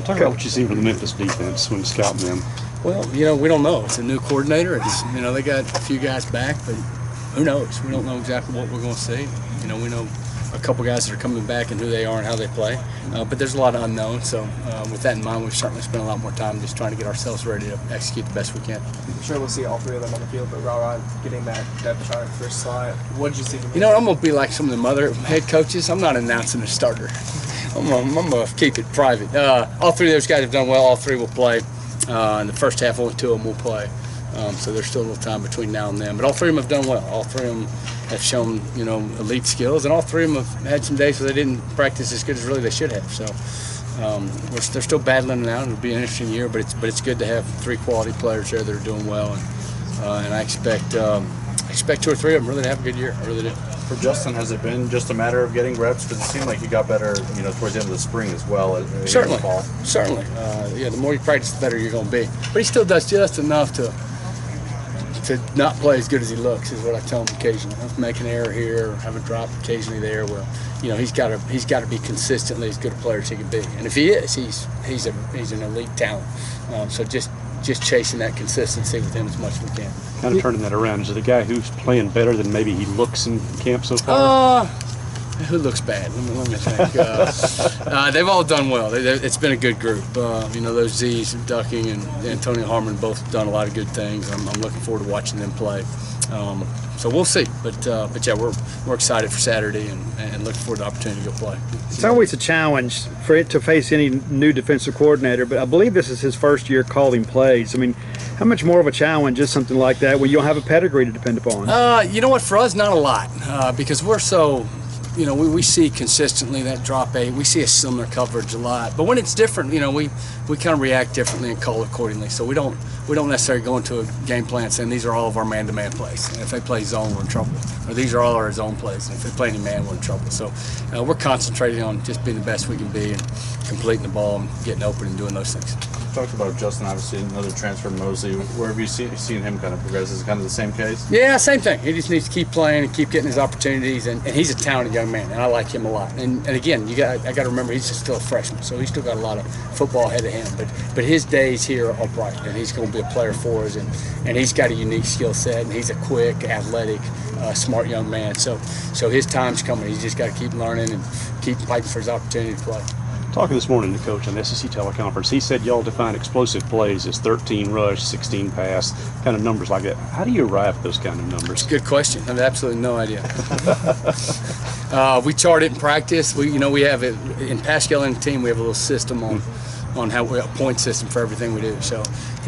Talk about what you see from the Memphis defense when scouting them. Well, we don't know. It's a new coordinator. They got a few guys back, but who knows? We don't know exactly what we're going to see. We know a couple guys that are coming back and who they are and how they play. But there's a lot of unknowns. So with that in mind, we've certainly spent a lot more time just trying to get ourselves ready to execute the best we can. I'm sure we'll see all three of them on the field, but Rod getting that depth chart first slot. What did you see from him? I'm going to be like some of the other head coaches. I'm not announcing a starter. I'm going to keep it private. All three of those guys have done well. All three will play. In the first half, only two of them will play. So there's still a little time between now and then. But all three of them have done well. All three of them have shown, elite skills. And all three of them have had some days where they didn't practice as good as really they should have. So they're still battling it out. It'll be an interesting year, but it's good to have three quality players there that are doing well. And I expect two or three of them really to have a good year. I really do. For Justin, has it been just a matter of getting reps? Because it seemed like he got better, towards the end of the spring as well. Certainly. The more you practice, the better you're going to be. But he still does just enough to not play as good as he looks, is what I tell him occasionally. Make an error here or have a drop occasionally there. Well, he's got to be consistently as good a player as he can be. And if he is, he's an elite talent. So just chasing that consistency with him as much as we can. Kind of turning that around. Is it a guy who's playing better than maybe he looks in camp so far? Who looks bad? Let me think. They've all done well. It's been a good group. Those Z's, Ducking and Antonio Harmon both done a lot of good things. I'm looking forward to watching them play. So we'll see. But yeah, we're excited for Saturday and looking forward to the opportunity to go play. It's always a challenge for it to face any new defensive coordinator, but I believe this is his first year calling plays. I mean, how much more of a challenge is something like that when you don't have a pedigree to depend upon? For us, not a lot, because we're so, we see consistently that drop eight. We see a similar coverage a lot. But when it's different, we kind of react differently and call accordingly. So we don't necessarily go into a game plan saying these are all of our man-to-man plays. And if they play zone, we're in trouble. Or these are all our zone plays. And if they play any man, we're in trouble. So we're concentrating on just being the best we can be and completing the ball and getting open and doing those things. You talked about Justin, obviously another transfer, Mosley. Where have you seen him kind of progress? Is it kind of the same case? Yeah, same thing. He just needs to keep playing and keep getting his opportunities. And he's a talented young man, and I like him a lot. And again, I got to remember he's just still a freshman, so he's still got a lot of football ahead of him. But his days here are bright, and he's going to be a player for us. And he's got a unique skill set, and he's a quick, athletic, smart young man. So his time's coming. He's just got to keep learning and keep fighting for his opportunity to play. Talking this morning to Coach on the SEC teleconference, he said y'all define explosive plays as 13 rush, 16 pass, kind of numbers like that. How do you arrive at those kind of numbers? It's a good question. I have absolutely no idea. We chart it in practice. We have it in Pascal and the team. We have a little system on how a point system for everything we do. So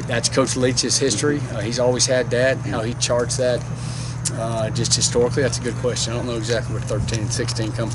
that's Coach Leach's history. He's always had that. How he charts that, just historically, that's a good question. I don't know exactly where 13 and 16 comes